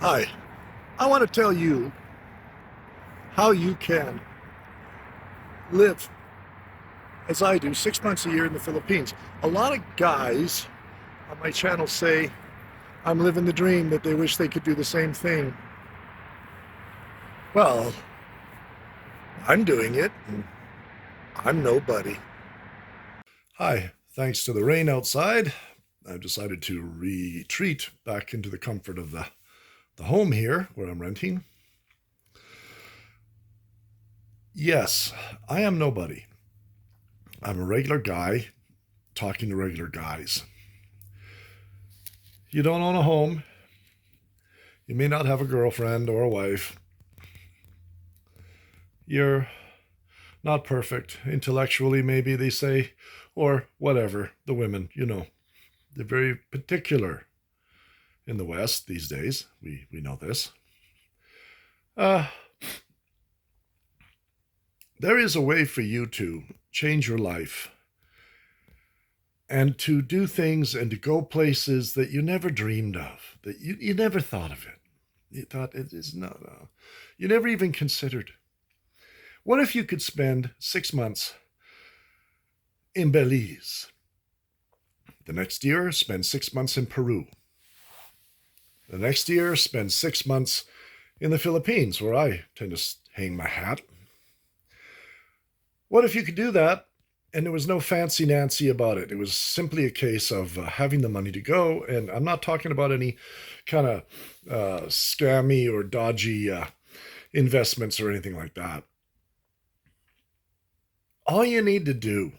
Hi, I want to tell you how you can live as I do 6 months a year in the Philippines. A lot of guys on my channel say I'm living the dream, that they wish they could do the same thing. Well, I'm doing it, and I'm nobody. Hi, thanks to the rain outside, I've decided to retreat back into the comfort of the home here where I'm renting. Yes, I am nobody. I'm a regular guy talking to regular guys. You don't own a home. You may not have a girlfriend or a wife. You're not perfect. Intellectually, maybe they say, or whatever. The women, they're very particular in the West these days. We know this. Uh, there is a way for you to change your life and to do things and to go places that you never dreamed of, that you never thought of it. You thought it is not, you never even considered. What if you could spend 6 months in Belize? The next year, spend 6 months in Peru. The next year, spend 6 months in the Philippines, where I tend to hang my hat. What if you could do that and there was no fancy Nancy about it? It was simply a case of having the money to go. And I'm not talking about any kind of scammy or dodgy investments or anything like that. All you need to do,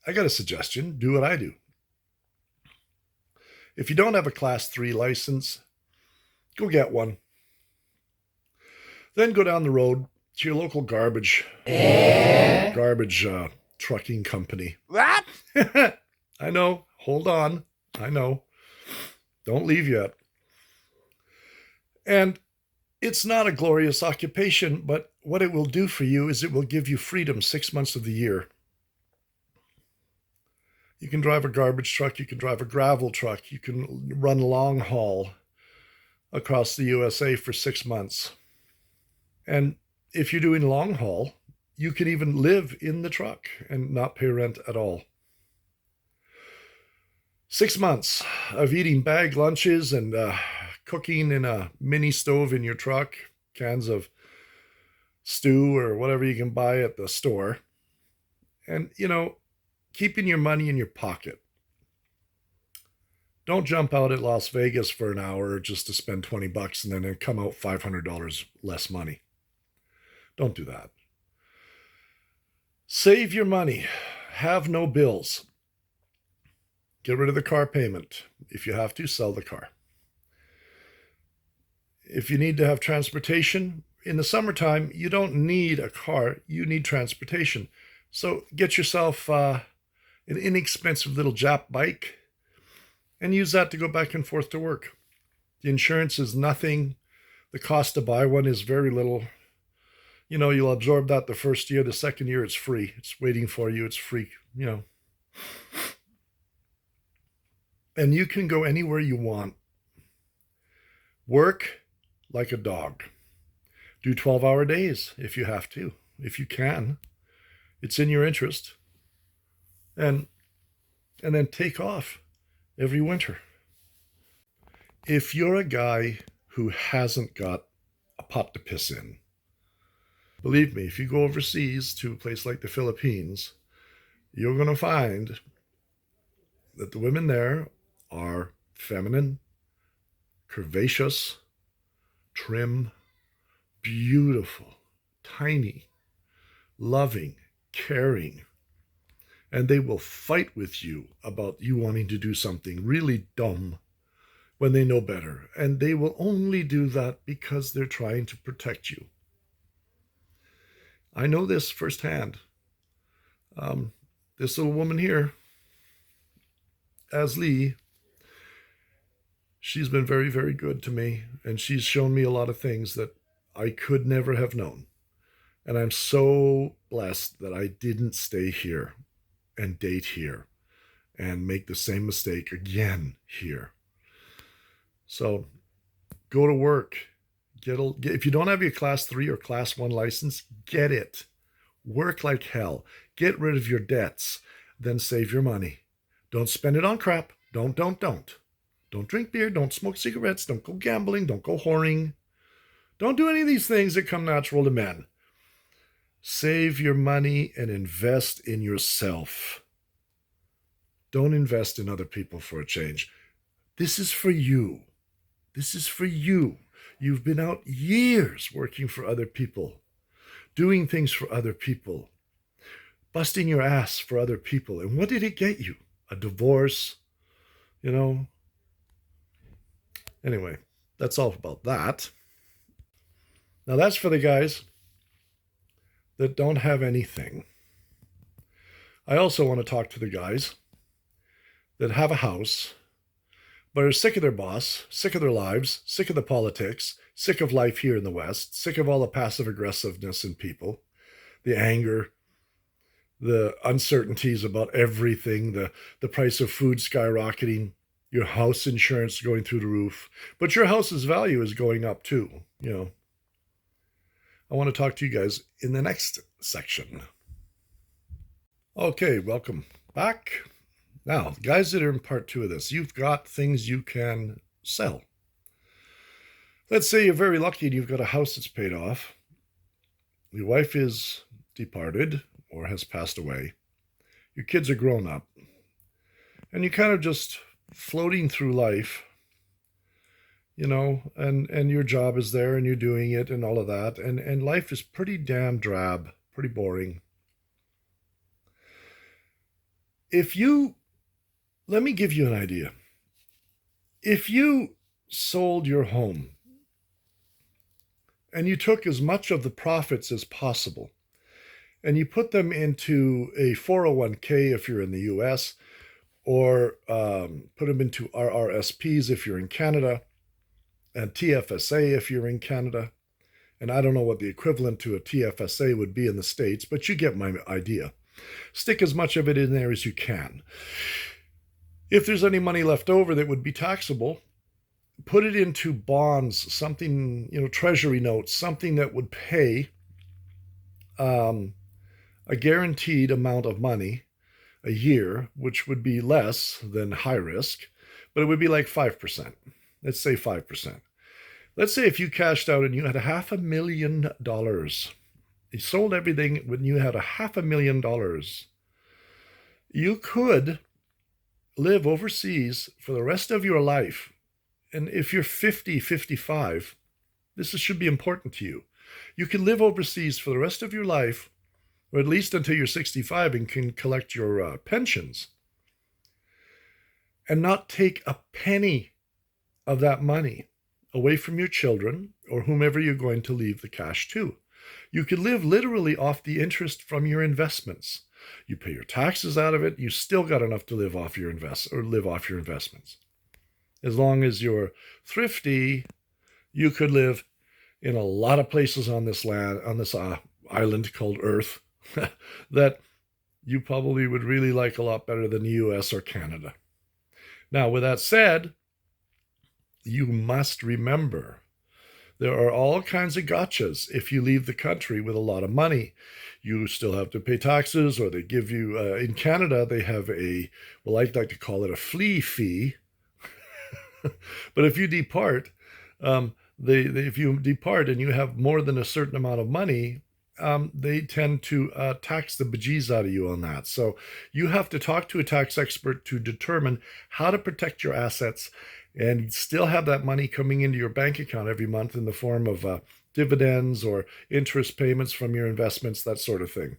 I got a suggestion, do what I do. If you don't have a Class 3 license, go get one. Then go down the road to your local garbage trucking company. What? I know. Hold on. I know. Don't leave yet. And it's not a glorious occupation, but what it will do for you is it will give you freedom 6 months of the year. You can drive a garbage truck, you can drive a gravel truck, you can run long haul across the USA for 6 months. And if you're doing long haul, you can even live in the truck and not pay rent at all. 6 months of eating bag lunches and cooking in a mini stove in your truck, cans of stew or whatever you can buy at the store. And, keeping your money in your pocket. Don't jump out at Las Vegas for an hour just to spend $20 and then come out $500 less money. Don't do that. Save your money. Have no bills. Get rid of the car payment. If you have to, sell the car. If you need to have transportation, in the summertime, you don't need a car. You need transportation. So get yourself an inexpensive little Jap bike and use that to go back and forth to work. The insurance is nothing. The cost to buy one is very little. You'll absorb that the first year. The second year, it's free. It's waiting for you. It's free, And you can go anywhere you want. Work like a dog. Do 12-hour days if you have to, if you can. It's in your interest. And then take off every winter. If you're a guy who hasn't got a pot to piss in, believe me, if you go overseas to a place like the Philippines, you're going to find that the women there are feminine, curvaceous, trim, beautiful, tiny, loving, caring. And they will fight with you about you wanting to do something really dumb when they know better. And they will only do that because they're trying to protect you. I know this firsthand. This little woman here, Aslee, she's been very, very good to me. And she's shown me a lot of things that I could never have known. And I'm so blessed that I didn't stay here and date here and make the same mistake again here. So Go to work. If you don't have your class 3 or class 1 license, get it. Work like hell. Get rid of your debts. Then save your money. Don't spend it on crap. Don't. Don't drink beer. Don't smoke cigarettes. Don't go gambling. Don't go whoring. Don't do any of these things that come natural to men. Save your money and invest in yourself. Don't invest in other people for a change. This is for you. This is for you. You've been out years working for other people, doing things for other people, busting your ass for other people. And what did it get you? A divorce, you know? Anyway, that's all about that. Now that's for the guys that don't have anything. I also want to talk to the guys that have a house, but are sick of their boss, sick of their lives, sick of the politics, sick of life here in the West, sick of all the passive aggressiveness in people, the anger, the uncertainties about everything, the price of food skyrocketing, your house insurance going through the roof, but your house's value is going up too, you know. I want to talk to you guys in the next section. Okay, welcome back. Now, guys that are in part 2 of this, you've got things you can sell. Let's say you're very lucky and you've got a house that's paid off. Your wife is departed or has passed away. Your kids are grown up. And you're kind of just floating through life, you know, and your job is there and you're doing it and all of that. And life is pretty damn drab, pretty boring. Let me give you an idea. If you sold your home and you took as much of the profits as possible and you put them into a 401k if you're in the US, or put them into RRSPs if you're in Canada, and TFSA if you're in Canada, and I don't know what the equivalent to a TFSA would be in the States, but you get my idea. Stick as much of it in there as you can. If there's any money left over that would be taxable, put it into bonds, something, you know, treasury notes, something that would pay a guaranteed amount of money a year, which would be less than high risk, but it would be like 5%. Let's say 5%. Let's say if you cashed out and you had $500,000, you sold everything when you had $500,000, you could live overseas for the rest of your life. And if you're 50, 55, this should be important to you. You can live overseas for the rest of your life, or at least until you're 65 and can collect your pensions, and not take a penny of that money away from your children or whomever you're going to leave the cash to. You could live literally off the interest from your investments. You pay your taxes out of it, you still got enough to live off your investments. As long as you're thrifty, you could live in a lot of places on this land, on this island called Earth, that you probably would really like a lot better than the US or Canada. Now, with that said, you must remember there are all kinds of gotchas if you leave the country with a lot of money. You still have to pay taxes, or they give you, in Canada, they have well, I'd like to call it a flea fee. But if you depart, if you depart and you have more than a certain amount of money, they tend to tax the bejeez out of you on that. So you have to talk to a tax expert to determine how to protect your assets and still have that money coming into your bank account every month in the form of dividends or interest payments from your investments, that sort of thing.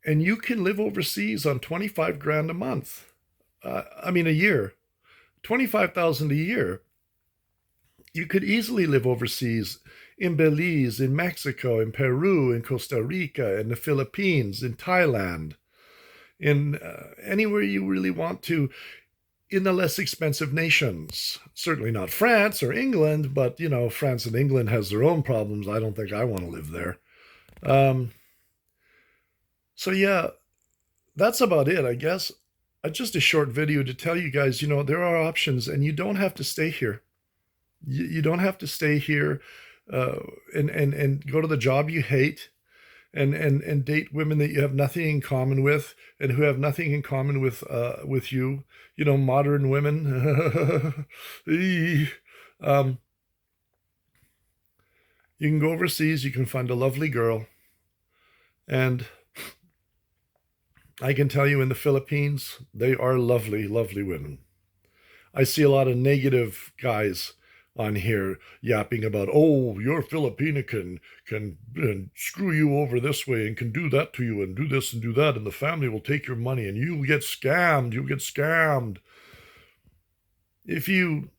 And you can live overseas on 25 grand a month. A year, 25,000 a year. You could easily live overseas in Belize, in Mexico, in Peru, in Costa Rica, in the Philippines, in Thailand, in anywhere you really want to, in the less expensive nations. Certainly not France or England, but, you know, France and England has their own problems. I don't think I want to live there. So yeah, that's about it, I guess. Just a short video to tell you guys, you know, there are options and you don't have to stay here. You don't have to stay here uh, and go to the job you hate and date women that you have nothing in common with and who have nothing in common with you. You know, modern women. um, you can go overseas. You can find a lovely girl, and I can tell you in the Philippines, they are lovely, lovely women. I see a lot of negative guys on here yapping about, oh, your Filipina can screw you over this way and can do that to you and do this and do that, and the family will take your money and you'll get scammed. You'll get scammed. If you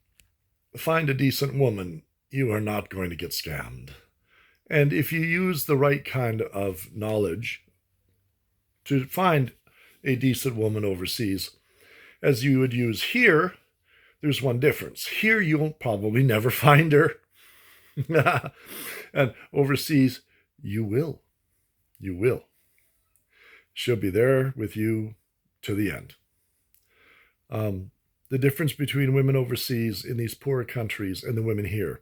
find a decent woman, you are not going to get scammed. And if you use the right kind of knowledge to find a decent woman overseas, as you would use here, there's one difference. Here, you'll probably never find her. And overseas, you will. You will. She'll be there with you to the end. The difference between women overseas in these poorer countries and the women here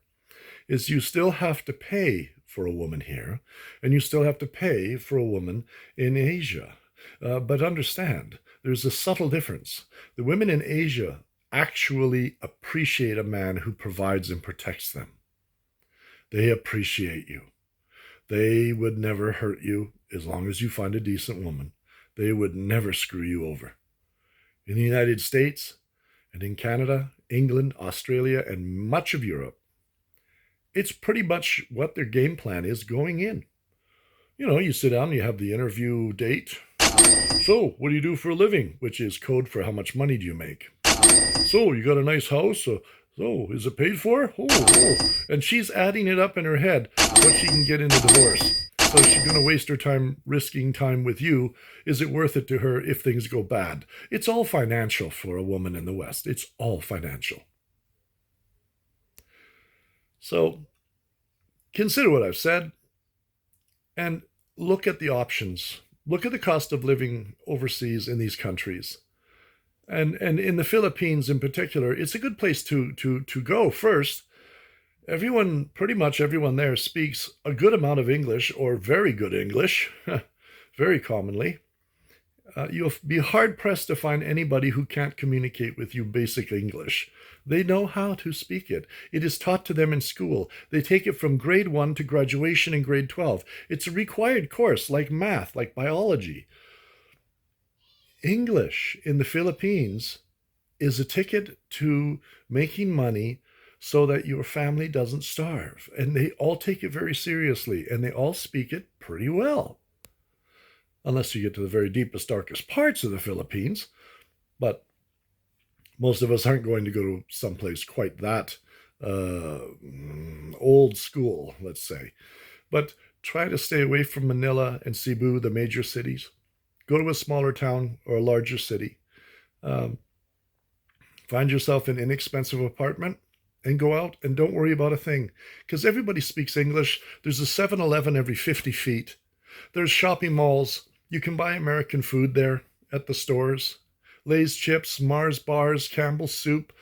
is you still have to pay for a woman here, and you still have to pay for a woman in Asia. But understand, there's a subtle difference. The women in Asia actually appreciate a man who provides and protects them. They appreciate you. They would never hurt you as long as you find a decent woman. They would never screw you over. In the United States and in Canada, England, Australia, and much of Europe, it's pretty much what their game plan is going in. You know, you sit down, you have the interview date. So, what do you do for a living? Which is code for how much money do you make? So, you got a nice house? So, is it paid for? Oh. And she's adding it up in her head what she can get in a divorce. So she's going to waste her time risking time with you. Is it worth it to her if things go bad? It's all financial for a woman in the West. It's all financial. So consider what I've said and look at the options. Look at the cost of living overseas in these countries. And in the Philippines in particular, it's a good place to go first. Pretty much everyone there speaks a good amount of English or very good English, very commonly. You'll be hard-pressed to find anybody who can't communicate with you basic English. They know how to speak it. It is taught to them in school. They take it from grade 1 to graduation in grade 12. It's a required course like math, like biology. English in the Philippines is a ticket to making money so that your family doesn't starve. And they all take it very seriously, and they all speak it pretty well. Unless you get to the very deepest, darkest parts of the Philippines. But most of us aren't going to go to someplace quite that old school, let's say. But try to stay away from Manila and Cebu, the major cities. Go to a smaller town or a larger city. Find yourself an inexpensive apartment and go out and don't worry about a thing. Because everybody speaks English. There's a 7-Eleven every 50 feet. There's shopping malls. You can buy American food there at the stores. Lay's chips, Mars bars, Campbell's soup.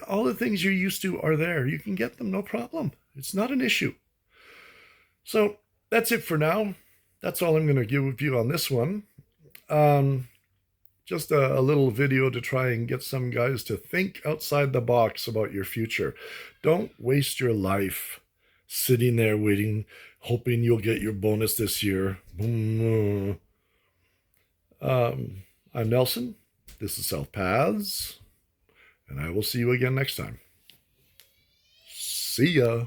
All the things you're used to are there. You can get them, no problem. It's not an issue. So that's it for now. That's all I'm going to give you on this one. Just a little video to try and get some guys to think outside the box about your future. Don't waste your life sitting there waiting, hoping you'll get your bonus this year. I'm Nelson. This is South Paths, and I will see you again next time. See ya.